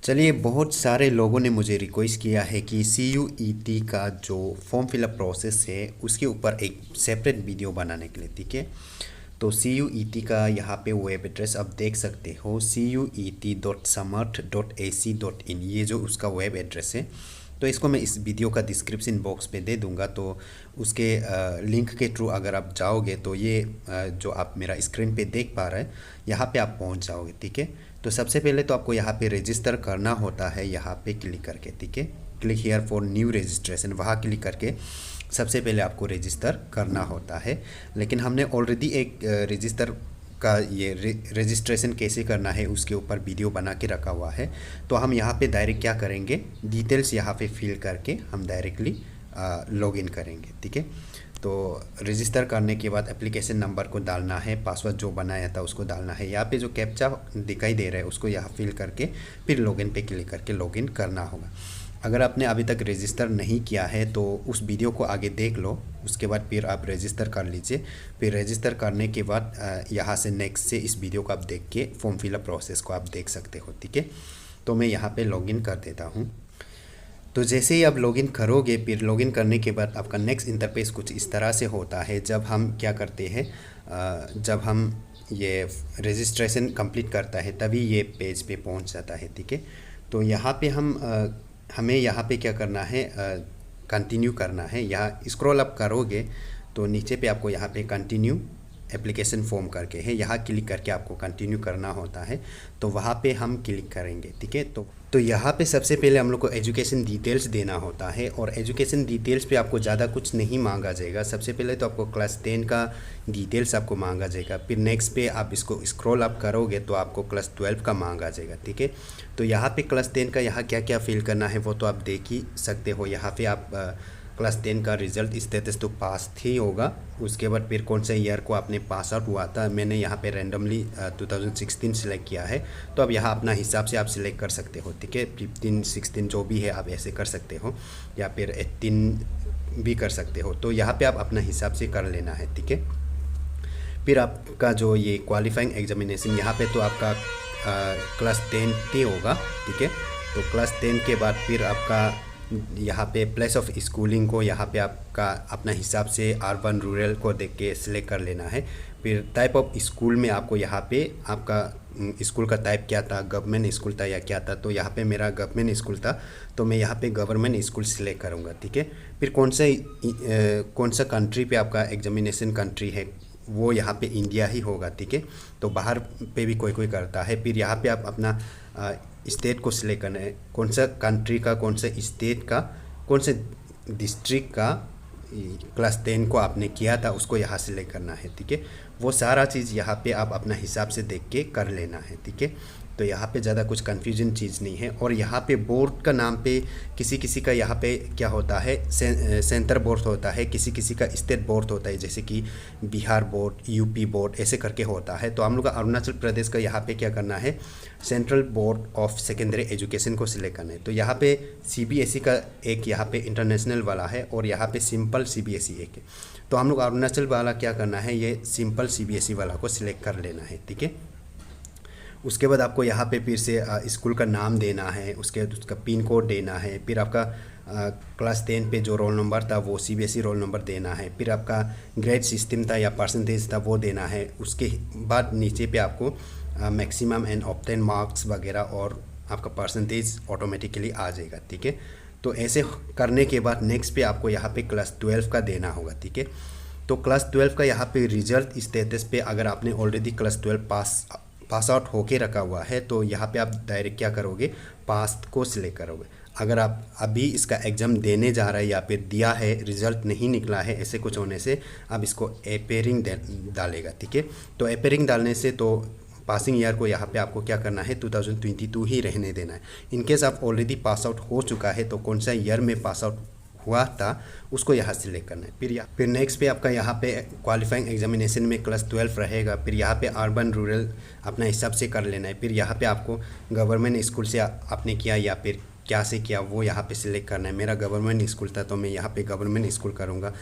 चलिए, बहुत सारे लोगों ने मुझे रिक्वेस्ट किया है कि CUET का जो फॉर्म फिलअप प्रोसेस है उसके ऊपर एक सेपरेट वीडियो बनाने के लिए। ठीक है, तो CUET का यहाँ पे वेब एड्रेस आप देख सकते हो, cuet.samarth.ac.in, ये जो उसका वेब एड्रेस है। तो इसको मैं इस वीडियो का डिस्क्रिप्शन बॉक्स पे दे दूंगा, तो उसके लिंक के थ्रू अगर आप जाओगे तो ये जो आप मेरा स्क्रीन पे देख पा रहे हैं यहाँ पे आप पहुँच जाओगे। ठीक है, तो सबसे पहले तो आपको यहाँ पे रजिस्टर करना होता है, यहाँ पे क्लिक करके। ठीक है, click here for new registration, वहाँ क्लिक करके सबसे पहले आपको रजिस्टर करना होता है। लेकिन हमने ऑलरेडी एक रजिस्टर का ये रजिस्ट्रेशन कैसे करना है उसके ऊपर वीडियो बना के रखा हुआ है। तो हम यहाँ पे डायरेक्ट क्या करेंगे, डिटेल्स यहाँ पे फिल करके हम डायरेक्टली लॉगिन करेंगे। ठीक है, तो रजिस्टर करने के बाद एप्लीकेशन नंबर को डालना है, पासवर्ड जो बनाया था उसको डालना है। यहाँ पे जो कैप्चा दिखाई दे रहा है उसको यहाँ फिल करके फिर लॉगिन पे क्लिक करके लॉगिन करना होगा। अगर आपने अभी तक रजिस्टर नहीं किया है तो उस वीडियो को आगे देख लो, उसके बाद फिर आप रजिस्टर कर लीजिए। फिर रजिस्टर करने के बाद यहाँ से नेक्स्ट से इस वीडियो को आप देख के फॉर्म फिलअप प्रोसेस को आप देख सकते हो। ठीक है, तो मैं यहाँ पे लॉगिन कर देता हूँ। तो जैसे ही आप लॉगिन करोगे, फिर लॉगिन करने के बाद आपका नेक्स्ट इंटरफेस कुछ इस तरह से होता है। जब हम क्या करते हैं, जब हम ये रजिस्ट्रेशन कंप्लीट करता है तभी ये पेज पे पहुंच जाता है। ठीक है, तो यहाँ पे हमें यहाँ पे क्या करना है, कंटिन्यू करना है। यहाँ स्क्रॉल अप करोगे तो नीचे पे आपको यहाँ पे कंटिन्यू एप्लीकेशन फॉर्म करके है, यहाँ क्लिक करके आपको कंटिन्यू करना होता है। तो वहाँ पे हम क्लिक करेंगे। ठीक है, तो यहाँ पे सबसे पहले हम लोग को एजुकेशन डिटेल्स देना होता है, और एजुकेशन डिटेल्स पे आपको ज़्यादा कुछ नहीं मांगा जाएगा। सबसे पहले तो आपको क्लास 10 का डिटेल्स आपको मांगा जाएगा, फिर नेक्स्ट पे आप इसको स्क्रॉल अप करोगे तो आपको क्लास 12 का मांगा जाएगा। ठीक है, तो यहाँ पे क्लास 10 का यहाँ क्या क्या फिल करना है वो तो आप देख ही सकते हो। यहाँ पे आप क्लास 10 का रिजल्ट स्टेटस तो पास ही होगा, उसके बाद फिर कौन से ईयर को आपने पास आउट हुआ था। मैंने यहाँ पे रैंडमली 2016 सिलेक्ट किया है, तो अब यहाँ अपना हिसाब से आप सिलेक्ट कर सकते हो। ठीक है, 15 16 जो भी है आप ऐसे कर सकते हो, या फिर 18 भी कर सकते हो। तो यहाँ पे आप अपना हिसाब से कर लेना है। ठीक है, फिर आपका जो ये क्वालिफाइंग एग्जामिनेशन यहाँ पे तो आपका क्लास 10 ही होगा। ठीक है, तो क्लास 10 के बाद फिर आपका यहाँ पे प्लेस ऑफ स्कूलिंग को यहाँ पे आपका अपना हिसाब से अर्बन रूरल को देख के सिलेक्ट कर लेना है। फिर टाइप ऑफ स्कूल में आपको यहाँ पे आपका स्कूल का टाइप क्या था, गवर्नमेंट स्कूल था या क्या था। तो यहाँ पे मेरा गवर्नमेंट स्कूल था, तो मैं यहाँ पे गवर्नमेंट स्कूल सिलेक्ट करूँगा। ठीक है, फिर कौन सा कंट्री पे आपका एग्जामिनेशन कंट्री है, वो यहाँ पे इंडिया ही होगा। ठीक है, तो बाहर पे भी कोई कोई करता है। फिर यहाँ पे आप अपना स्टेट को सिलेक्ट करना है, कौन सा कंट्री का, कौन सा स्टेट का, कौन से डिस्ट्रिक्ट का क्लास 10 को आपने किया था उसको यहाँ सिलेक्ट करना है। ठीक है, वो सारा चीज़ यहाँ पे आप अपना हिसाब से देख के कर लेना है। ठीक है, तो यहाँ पे ज़्यादा कुछ कन्फ्यूजन चीज़ नहीं है। और यहाँ पे बोर्ड का नाम पे किसी किसी का यहाँ पे क्या होता है, सेंटर बोर्ड होता है, किसी किसी का स्टेट बोर्ड होता है, जैसे कि बिहार बोर्ड, यूपी बोर्ड ऐसे करके होता है। तो हम लोग का अरुणाचल प्रदेश का यहाँ पे क्या करना है, central board of secondary education को सिलेक्ट करना है। तो यहाँ पे CBSE का एक यहाँ पे इंटरनेशनल वाला है, और यहाँ पे सिंपल CBSE एक है। तो हम लोग अरुणाचल वाला क्या करना है, ये सिंपल CBSE वाला को सिलेक्ट कर लेना है। ठीक है, उसके बाद आपको यहाँ पे फिर से स्कूल का नाम देना है, उसके बाद उसका पिन कोड देना है, फिर आपका क्लास 10 पे जो रोल नंबर था वो CBSE रोल नंबर देना है, फिर आपका ग्रेड सिस्टम था या परसेंटेज था वो देना है। उसके बाद नीचे पे आपको मैक्सिमम एंड ऑब्टेन मार्क्स वगैरह और आपका परसेंटेज ऑटोमेटिकली आ जाएगा। ठीक है, तो ऐसे करने के बाद नेक्स्ट पे आपको यहाँ पे क्लास 12 का देना होगा। ठीक है, तो क्लास 12 का यहाँ पे रिजल्ट स्टेटस पे अगर आपने ऑलरेडी क्लास 12 पास आउट होके रखा हुआ है तो यहाँ पे आप डायरेक्ट क्या करोगे, पास को सिलेक्ट करोगे। अगर आप अभी इसका एग्ज़ाम देने जा रहे हैं या फिर दिया है, रिजल्ट नहीं निकला है, ऐसे कुछ होने से आप इसको अपेयरिंग डालेगा। ठीक है, तो अपेयरिंग डालने से तो पासिंग ईयर को यहाँ पे आपको क्या करना है, 2022 ही रहने देना है। इनकेस आप ऑलरेडी पास आउट हो चुका है तो कौन सा ईयर में पास आउट हुआ था उसको यहाँ सिलेक्ट करना है। फिर नेक्स्ट पे आपका यहाँ पे क्वालिफाइंग एग्जामिनेशन में क्लास 12 रहेगा। फिर यहाँ पे अर्बन रूरल अपना हिसाब से कर लेना है। फिर यहाँ पे आपको गवर्नमेंट स्कूल से आपने किया या फिर क्या से किया वो यहाँ पे सिलेक्ट करना है। मेरा गवर्नमेंट स्कूल था तो मैं यहाँ पे गवर्नमेंट स्कूल करूँगा।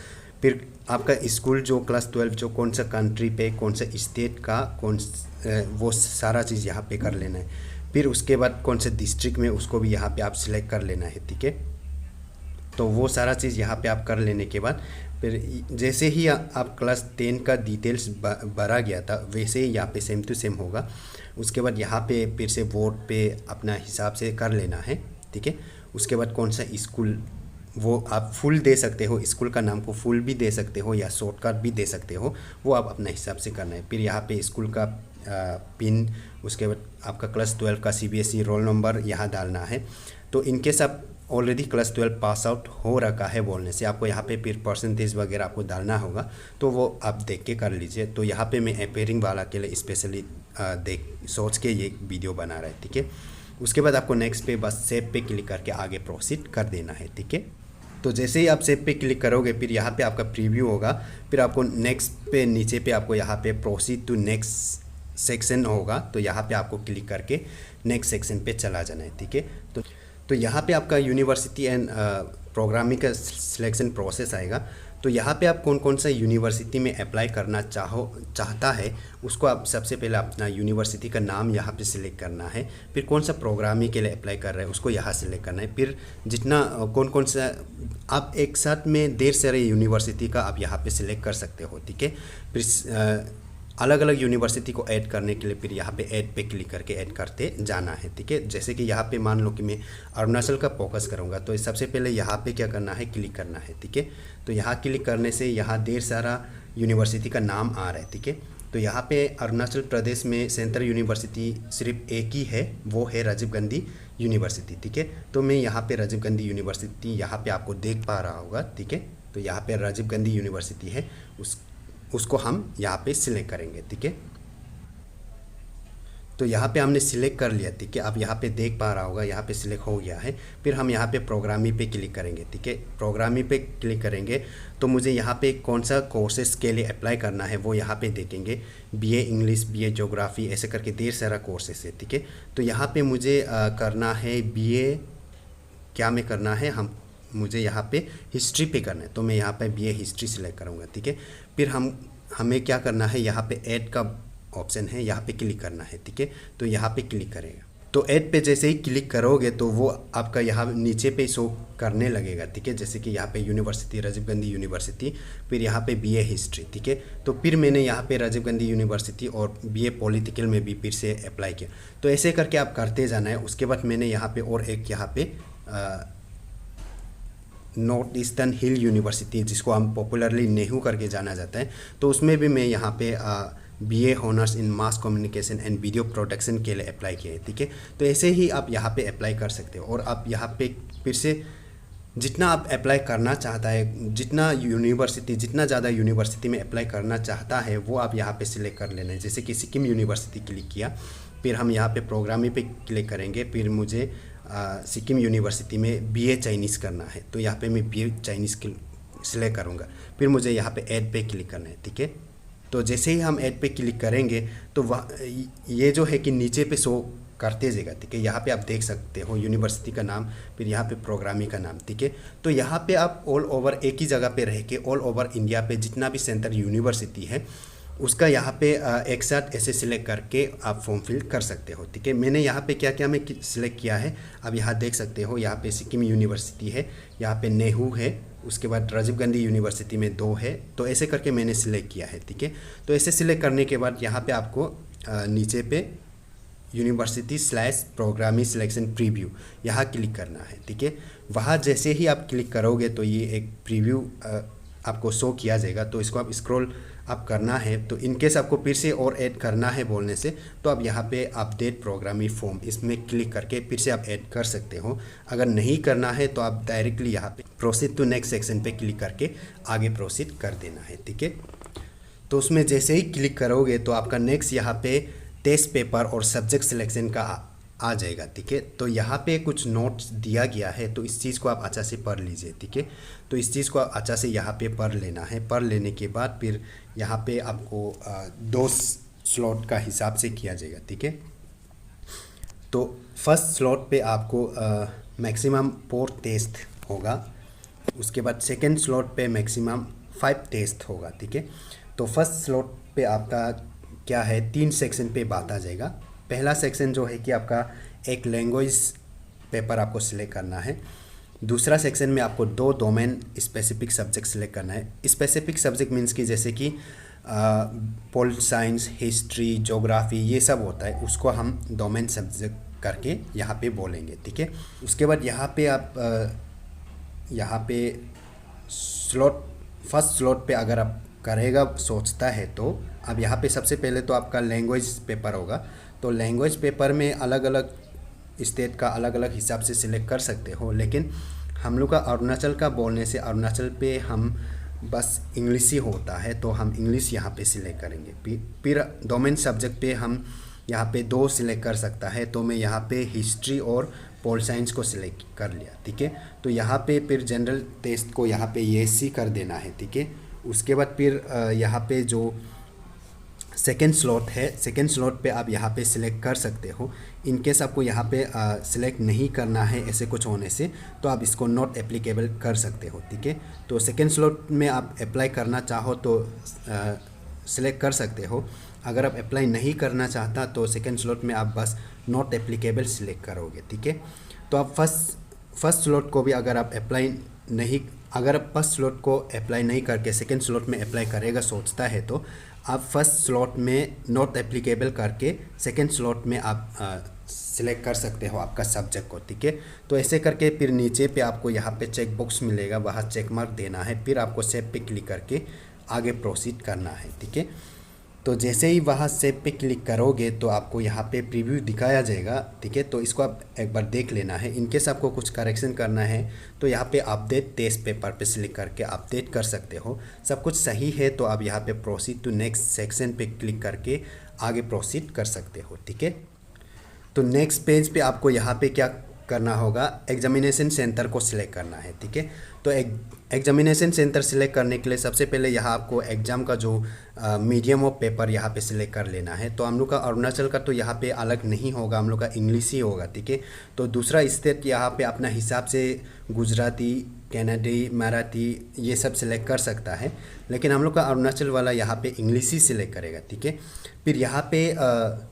फिर आपका स्कूल जो क्लास 12 जो कौन सा कंट्री पे, कौन सा स्टेट का, वो सारा चीज़ यहाँ पे कर लेना है। फिर उसके बाद कौन से डिस्ट्रिक्ट में उसको भी यहाँ पे आप सिलेक्ट कर लेना है, ठीक है। तो वो सारा चीज़ यहाँ पे आप कर लेने के बाद फिर जैसे ही आप क्लास 10 का डिटेल्स भरा गया था वैसे ही यहाँ पे सेम टू सेम होगा। उसके बाद यहाँ पे फिर से वोट पे अपना हिसाब से कर लेना है, ठीक है। उसके बाद कौन सा स्कूल वो आप फुल दे सकते हो, स्कूल का नाम को फुल भी दे सकते हो या शॉर्टकट भी दे सकते हो, वो आप अपना हिसाब से करना है। फिर यहाँ पे स्कूल का पिन, उसके बाद आपका क्लास 12 का CBSE रोल नंबर यहाँ डालना है। तो इनकेस आप ऑलरेडी क्लास 12 पास आउट हो रखा है बोलने से आपको यहाँ पे फिर परसेंटेज वगैरह आपको डालना होगा, तो वो आप देख के कर लीजिए। तो यहाँ पे मैं अपेयरिंग वाला के लिए स्पेशली सोच के ये वीडियो बना रहा है, ठीक है। उसके बाद आपको नेक्स्ट पे बस सेव पे क्लिक करके आगे प्रोसीड कर देना है, ठीक है। तो जैसे ही आप सेव पे क्लिक करोगे फिर यहाँ पे आपका प्रीव्यू होगा, फिर आपको नेक्स्ट पे नीचे पे आपको यहाँ पे प्रोसीड टू नेक्स्ट सेक्शन होगा, तो यहाँ पे आपको क्लिक करके नेक्स्ट सेक्शन पे चला जाना है, ठीक है। तो यहाँ पे आपका यूनिवर्सिटी एंड प्रोग्रामिंग का सिलेक्शन प्रोसेस आएगा। तो यहाँ पे आप कौन कौन सा यूनिवर्सिटी में अप्लाई करना चाहता है उसको आप सबसे पहले अपना यूनिवर्सिटी का नाम यहाँ पे सिलेक्ट करना है। फिर कौन सा प्रोग्रामिंग के लिए अप्लाई कर रहे हैं उसको यहाँ सिलेक्ट करना है। फिर जितना कौन कौन सा आप एक साथ में ढेर सारे यूनिवर्सिटी का आप यहाँ पे सिलेक्ट कर सकते हो, ठीक है। फिर अलग अलग यूनिवर्सिटी को ऐड करने के लिए फिर यहाँ पे ऐड पे क्लिक करके ऐड करते जाना है, ठीक है। जैसे कि यहाँ पे मान लो कि मैं अरुणाचल का फोकस करूँगा, तो सबसे पहले यहाँ पे क्या करना है, क्लिक करना है, ठीक है। तो यहाँ क्लिक करने से यहाँ ढेर सारा यूनिवर्सिटी का नाम आ रहा है, ठीक है। तो यहाँ पे अरुणाचल प्रदेश में सेंट्रल यूनिवर्सिटी सिर्फ एक ही है, वो है राजीव गांधी यूनिवर्सिटी, ठीक है। तो मैं यहाँ पे राजीव गांधी यूनिवर्सिटी यहाँ पे आपको देख पा रहा होगा, ठीक है। तो यहाँ पे राजीव गांधी यूनिवर्सिटी है, उसको हम यहाँ पे सिलेक्ट करेंगे, ठीक है। तो यहाँ पे हमने सिलेक्ट कर लिया, ठीक है। आप यहाँ पे देख पा रहा होगा यहाँ पे सिलेक्ट हो गया है। फिर हम यहाँ पे प्रोग्रामिंग पे क्लिक करेंगे, ठीक है। प्रोग्रामिंग पे क्लिक करेंगे तो मुझे यहाँ पे कौन सा कोर्सेज के लिए अप्लाई करना है वो यहाँ पे देखेंगे। BA इंग्लिश, BA ज्योग्राफी, ऐसे करके ढेर सारा कोर्सेज है, ठीक है। तो यहाँ पे मुझे करना है BA, क्या में करना है, मुझे यहाँ पे हिस्ट्री पे करना है, तो मैं यहाँ पे BA हिस्ट्री सिलेक्ट करूँगा, ठीक है। फिर हमें क्या करना है, यहाँ पे ऐड का ऑप्शन है, यहाँ पे क्लिक करना है, ठीक है। तो यहाँ पे क्लिक करेगा तो ऐड पे जैसे ही क्लिक करोगे तो वो आपका यहाँ नीचे पे शो करने लगेगा, ठीक है। जैसे कि यहाँ पे यूनिवर्सिटी राजीव गांधी यूनिवर्सिटी, फिर यहाँ पे BA हिस्ट्री, ठीक है। तो फिर मैंने यहाँ पे राजीव गांधी यूनिवर्सिटी और BA पॉलिटिकल में भी फिर से अप्लाई किया। तो ऐसे करके आप करते जाना है। उसके बाद मैंने यहाँ पे और एक यहाँ पे नॉर्थ ईस्टर्न हिल यूनिवर्सिटी, जिसको हम पॉपुलरली नेहरू करके जाना जाता है, तो उसमें भी मैं यहाँ पे BA honours in mass communication and video production के लिए अप्लाई किया है, ठीक है। तो ऐसे ही आप यहाँ पे अप्लाई कर सकते हो। और आप यहाँ पे फिर से जितना आप अप्लाई करना चाहता है, जितना ज़्यादा यूनिवर्सिटी में अप्लाई करना चाहता है वो आप यहाँ पे सिलेक्ट कर लेना है। जैसे कि सिक्किम यूनिवर्सिटी क्लिक किया, फिर हम यहाँ पे प्रोग्रामिंग पे क्लिक करेंगे। फिर मुझे सिक्किम यूनिवर्सिटी में BA चाइनीज़ करना है, तो यहाँ पे मैं BA चाइनीज़ सिलेक्ट करूँगा। फिर मुझे यहाँ पे ऐड पे क्लिक करना है, ठीक है। तो जैसे ही हम ऐड पे क्लिक करेंगे तो ये जो है कि नीचे पे शो करते जाएगा, ठीक है। यहाँ पे आप देख सकते हो यूनिवर्सिटी का नाम, फिर यहाँ पे प्रोग्रामिंग का नाम, ठीक है। तो यहाँ पे आप ऑल ओवर एक ही जगह पे रह के ऑल ओवर इंडिया पे जितना भी सेंट्रल यूनिवर्सिटी है उसका यहाँ पे एक साथ ऐसे सिलेक्ट करके आप फॉर्म फिल कर सकते हो, ठीक है। मैंने यहाँ पे क्या क्या मैं सिलेक्ट किया है अब यहाँ देख सकते हो। यहाँ पे सिक्किम यूनिवर्सिटी है, यहाँ पे नेहरू है, उसके बाद राजीव गांधी यूनिवर्सिटी में 2 है, तो ऐसे करके मैंने सिलेक्ट किया है, ठीक है। तो ऐसे सिलेक्ट करने के बाद यहाँ पे आपको नीचे पे यूनिवर्सिटी / प्रोग्रामिंग सिलेक्शन प्रीव्यू यहाँ क्लिक करना है, ठीक है। वहाँ जैसे ही आप क्लिक करोगे तो ये एक प्रीव्यू आपको शो किया जाएगा। तो इसको आप स्क्रॉल आप करना है। तो इनकेस आपको फिर से और ऐड करना है बोलने से तो आप यहाँ पे अपडेट प्रोग्रामिंग फॉर्म इसमें क्लिक करके फिर से आप ऐड कर सकते हो। अगर नहीं करना है तो आप डायरेक्टली यहाँ पे प्रोसीड टू नेक्स्ट सेक्शन पे क्लिक करके आगे प्रोसीड कर देना है, ठीक है। तो उसमें जैसे ही क्लिक करोगे तो आपका नेक्स्ट यहाँ पे टेस्ट पेपर और सब्जेक्ट सिलेक्शन का आ जाएगा, ठीक है। तो यहाँ पे कुछ नोट्स दिया गया है, तो इस चीज़ को आप अच्छा से पढ़ लीजिए, ठीक है। तो इस चीज़ को अच्छा से यहाँ पे पढ़ लेना है। पढ़ लेने के बाद फिर यहाँ पे आपको 2 स्लॉट का हिसाब से किया जाएगा, ठीक है। तो फर्स्ट स्लॉट पे आपको मैक्सिमम 4 टेस्ट होगा, उसके बाद सेकेंड स्लॉट पे मैक्सिमम 5 टेस्ट होगा, ठीक है। तो फर्स्ट स्लॉट पे आपका क्या है 3 सेक्शन पे बांटा जाएगा, पहला सेक्शन जो है कि आपका एक लैंग्वेज पेपर आपको सिलेक्ट करना है। दूसरा सेक्शन में आपको 2 डोमेन स्पेसिफिक सब्जेक्ट सिलेक्ट करना है। स्पेसिफिक सब्जेक्ट मीन्स कि जैसे कि पोल साइंस, हिस्ट्री, ज्योग्राफी, ये सब होता है, उसको हम डोमेन सब्जेक्ट करके यहाँ पे बोलेंगे, ठीक है। उसके बाद यहाँ पे आप यहाँ पे फर्स्ट स्लॉट पे अगर आप करेगा सोचता है तो अब यहाँ पे सबसे पहले तो आपका लैंग्वेज पेपर होगा। तो लैंग्वेज पेपर में अलग अलग स्टेट का अलग अलग हिसाब से सिलेक्ट कर सकते हो, लेकिन हम लोग का अरुणाचल का बोलने से अरुणाचल पे हम बस इंग्लिश ही होता है, तो हम इंग्लिश यहाँ पे सिलेक्ट करेंगे। फिर डोमेन सब्जेक्ट पे हम यहाँ पे 2 सिलेक्ट कर सकता है, तो मैं यहाँ पे हिस्ट्री और पोल साइंस को सिलेक्ट कर लिया, ठीक है। तो यहाँ पे फिर जनरल टेस्ट को यहाँ पे येस ही कर देना है, ठीक है। उसके बाद फिर यहाँ पे जो सेकेंड स्लॉट है, सेकेंड स्लॉट पे आप यहाँ पे सिलेक्ट कर सकते हो। इनकेस आपको यहाँ पे सिलेक्ट नहीं करना है ऐसे कुछ होने से, तो आप इसको नॉट एप्लीकेबल कर सकते हो, ठीक है। तो सेकेंड स्लॉट में आप अप्लाई करना चाहो तो सिलेक्ट कर सकते हो। अगर आप अप्लाई नहीं करना चाहता तो सेकेंड स्लॉट में आप बस नॉट एप्लीकेबल सिलेक्ट करोगे, ठीक है। तो आप फर्स्ट स्लॉट को भी अगर आप फर्स्ट स्लॉट को अप्लाई नहीं करके सेकेंड स्लॉट में अप्लाई करेगा सोचता है, तो आप फर्स्ट स्लॉट में नॉट एप्लीकेबल करके सेकेंड स्लॉट में आप सिलेक्ट कर सकते हो आपका सब्जेक्ट को, ठीक है। तो ऐसे करके फिर नीचे पे आपको यहाँ पे चेक बॉक्स मिलेगा, वहाँ चेक मार्क देना है, फिर आपको सेव पे क्लिक करके आगे प्रोसीड करना है, ठीक है। तो जैसे ही वहाँ सेव पे क्लिक करोगे तो आपको यहाँ पे प्रीव्यू दिखाया जाएगा, ठीक है। तो इसको आप एक बार देख लेना है। इनकेस आपको कुछ करेक्शन करना है तो यहाँ पे अपडेट टेस्ट पेपर पे क्लिक करके अपडेट कर सकते हो। सब कुछ सही है तो आप यहाँ पे प्रोसीड टू नेक्स्ट सेक्शन पे क्लिक करके आगे प्रोसीड कर सकते हो, ठीक है। तो नेक्स्ट पेज पे आपको यहाँ पे क्या करना होगा, एग्जामिनेशन सेंटर को सिलेक्ट करना है, ठीक है। तो एग्जामिनेशन सेंटर सिलेक्ट करने के लिए सबसे पहले यहाँ आपको एग्ज़ाम का जो मीडियम ऑफ पेपर यहाँ पे सिलेक्ट कर लेना है। तो हम लोग का अरुणाचल का तो यहाँ पे अलग नहीं होगा, हम लोग का इंग्लिश ही होगा, ठीक है। तो दूसरा स्टेट यहाँ पे अपना हिसाब से गुजराती, कन्नड़ी, मराठी ये सब सिलेक्ट कर सकता है, लेकिन हम लोग का अरुणाचल वाला यहाँ पे इंग्लिश ही सिलेक्ट करेगा, ठीक है। फिर यहाँ पे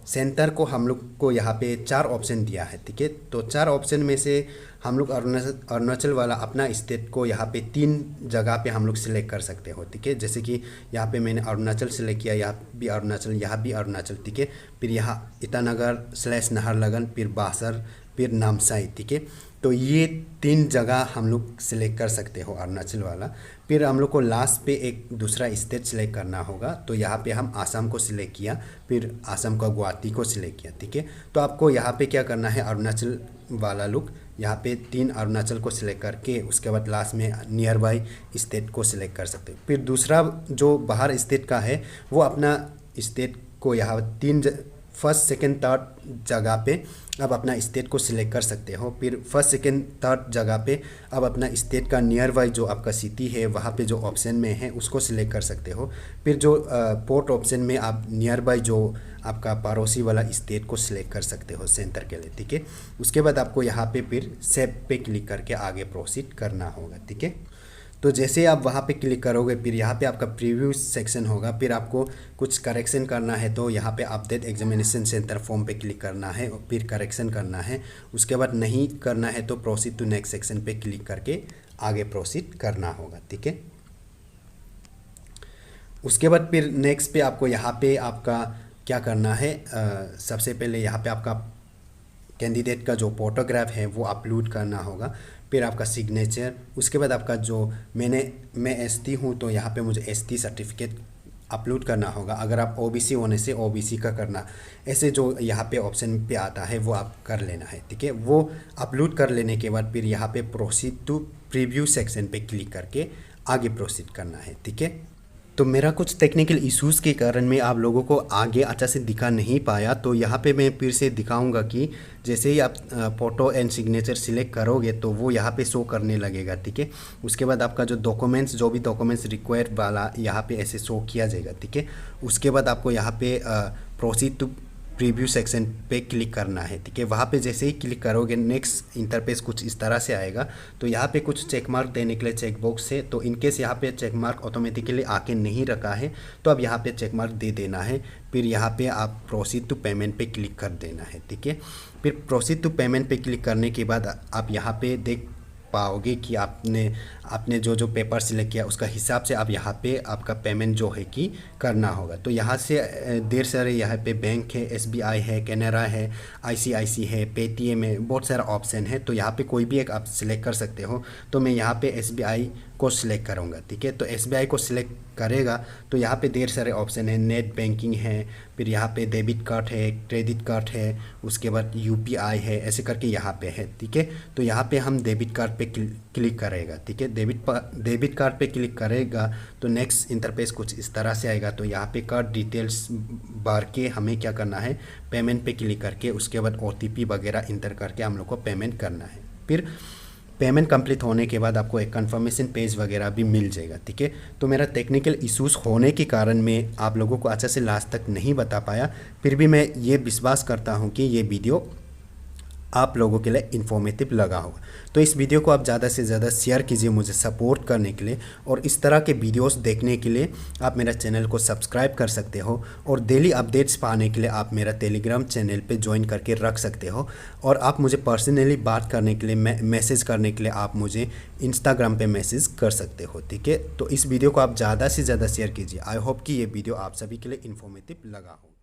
सेंटर को हम लोग को यहाँ पे 4 ऑप्शन दिया है, ठीक है। तो 4 ऑप्शन में से हम लोग अरुणाचल वाला अपना स्टेट को यहाँ पे 3 जगह पे हम लोग सिलेक्ट कर सकते हो, ठीक है। जैसे कि यहाँ पे मैंने अरुणाचल सिलेक्ट किया, यहाँ भी अरुणाचल, यहाँ भी अरुणाचल, ठीक है। फिर यहाँ ईटानगर/नाहरलगुन, फिर बासर, फिर नामसाई, ठीक है। तो ये 3 जगह हम लोग सिलेक्ट कर सकते हो अरुणाचल वाला। फिर हम लोग को लास्ट पे एक दूसरा स्टेट सिलेक्ट करना होगा। तो यहाँ पे हम आसाम को सिलेक्ट किया, फिर आसाम का गुवाहाटी को सिलेक्ट किया, ठीक है। तो आपको यहाँ पे क्या करना है, अरुणाचल वाला लोग यहाँ पे 3 अरुणाचल को सिलेक्ट करके उसके बाद लास्ट में नियर बाई स्टेट को सिलेक्ट कर सकते हो। फिर दूसरा जो बाहर स्टेट का है वो अपना स्टेट को यहाँ 3 फर्स्ट सेकेंड थर्ड जगह पे अब अपना स्टेट को सिलेक्ट कर सकते हो। फिर फर्स्ट सेकेंड थर्ड जगह पे अब अपना स्टेट का नियर बाई जो आपका सिटी है वहाँ पे जो ऑप्शन में है उसको सिलेक्ट कर सकते हो। फिर जो फोर्थ ऑप्शन में आप नियर बाई जो आपका पड़ोसी वाला स्टेट को सिलेक्ट कर सकते हो सेंटर के लिए, ठीक है। उसके बाद आपको यहाँ पे फिर सेव पे क्लिक करके आगे प्रोसीड करना होगा, ठीक है। तो जैसे आप वहाँ पे क्लिक करोगे फिर यहाँ पे आपका प्रीव्यू सेक्शन होगा। फिर आपको कुछ करेक्शन करना है तो यहाँ पे अपडेट एग्जामिनेशन सेंटर फॉर्म पे क्लिक करना है और फिर करेक्शन करना है। उसके बाद नहीं करना है तो प्रोसीड टू नेक्स्ट सेक्शन पे क्लिक करके आगे प्रोसीड करना होगा, ठीक है। उसके बाद फिर नेक्स्ट पे आपको यहाँ पे आपका क्या करना है, सबसे पहले यहाँ पे आपका कैंडिडेट का जो फोटोग्राफ है वो अपलोड करना होगा। फिर आपका सिग्नेचर, उसके बाद आपका जो मैं एसटी हूँ तो यहाँ पे मुझे एसटी सर्टिफिकेट अपलोड करना होगा। अगर आप ओबीसी होने से ओबीसी का करना, ऐसे जो यहाँ पे ऑप्शन पे आता है वो आप कर लेना है, ठीक है। वो अपलोड कर लेने के बाद फिर यहाँ पे प्रोसीड टू प्रीव्यू सेक्शन पे क्लिक करके आगे प्रोसीड करना है, ठीक है। तो मेरा कुछ टेक्निकल इश्यूज़ के कारण मैं आप लोगों को आगे अच्छा से दिखा नहीं पाया, तो यहाँ पे मैं फिर से दिखाऊंगा कि जैसे ही आप फ़ोटो एंड सिग्नेचर सिलेक्ट करोगे तो वो यहाँ पे शो करने लगेगा, ठीक है। उसके बाद आपका जो डॉक्यूमेंट्स, जो भी डॉक्यूमेंट्स रिक्वायर्ड वाला यहाँ पे ऐसे शो किया जाएगा, ठीक है। उसके बाद आपको यहाँ पे प्रोसीड टू प्रीव्यू सेक्शन पे क्लिक करना है, ठीक है। वहाँ पे जैसे ही क्लिक करोगे नेक्स्ट इंटरफेस कुछ इस तरह से आएगा। तो यहाँ पे कुछ चेक मार्क देने के लिए चेक बॉक्स है, तो इनकेस यहाँ पे चेक मार्क ऑटोमेटिकली आके नहीं रखा है तो अब यहाँ पे चेक मार्क दे देना है। फिर यहाँ पे आप प्रोसीड टू पेमेंट पे क्लिक कर देना है, ठीक है। फिर प्रोसीड टू पेमेंट पे क्लिक करने के बाद आप यहाँ पे देख पाओगे कि आपने जो पेपर सिलेक्ट किया उसका हिसाब से आप यहाँ पे आपका पेमेंट जो है कि करना होगा। तो यहाँ से ढेर सारे यहाँ पे बैंक है, SBI है, कैनरा है, ICICI है, पेटीएम है, बहुत सारा ऑप्शन है। तो यहाँ पे कोई भी एक आप सिलेक्ट कर सकते हो। तो मैं यहाँ पे SBI को सिलेक्ट करूँगा, ठीक है। तो SBI को सिलेक्ट करेगा तो यहाँ पे ढेर सारे ऑप्शन है, नेट बैंकिंग है, फिर यहाँ पे डेबिट कार्ड है, क्रेडिट कार्ड है, उसके बाद UPI है, ऐसे करके यहाँ पे है, ठीक है। तो यहाँ पे हम डेबिट कार्ड पे क्लिक करेगा, ठीक है। डेबिट कार्ड पे क्लिक करेगा तो नेक्स्ट इंटरफेस कुछ इस तरह से आएगा। तो यहाँ पे कार्ड डिटेल्स भर के हमें क्या करना है, पेमेंट पे क्लिक करके उसके बाद OTP वगैरह इंटर करके हम लोग को पेमेंट करना है। फिर पेमेंट कंप्लीट होने के बाद आपको एक कंफर्मेशन पेज वगैरह भी मिल जाएगा, ठीक है। तो मेरा टेक्निकल इश्यूज़ होने के कारण मैं आप लोगों को अच्छे से लास्ट तक नहीं बता पाया, फिर भी मैं ये विश्वास करता हूँ कि ये वीडियो आप लोगों के लिए इन्फॉर्मेटिव लगा होगा। तो इस वीडियो को आप ज़्यादा से ज़्यादा शेयर कीजिए मुझे सपोर्ट करने के लिए, और इस तरह के वीडियोस देखने के लिए आप मेरा चैनल को सब्सक्राइब कर सकते हो, और डेली अपडेट्स पाने के लिए आप मेरा टेलीग्राम चैनल पे ज्वाइन करके रख सकते हो। और आप मुझे पर्सनली बात करने के लिए मैसेज करने के लिए आप मुझे इंस्टाग्राम पे मैसेज कर सकते हो, ठीक है। तो इस वीडियो को आप ज़्यादा से ज़्यादा शेयर कीजिए। आई होप कि ये वीडियो आप सभी के लिए इन्फॉर्मेटिव लगा हो।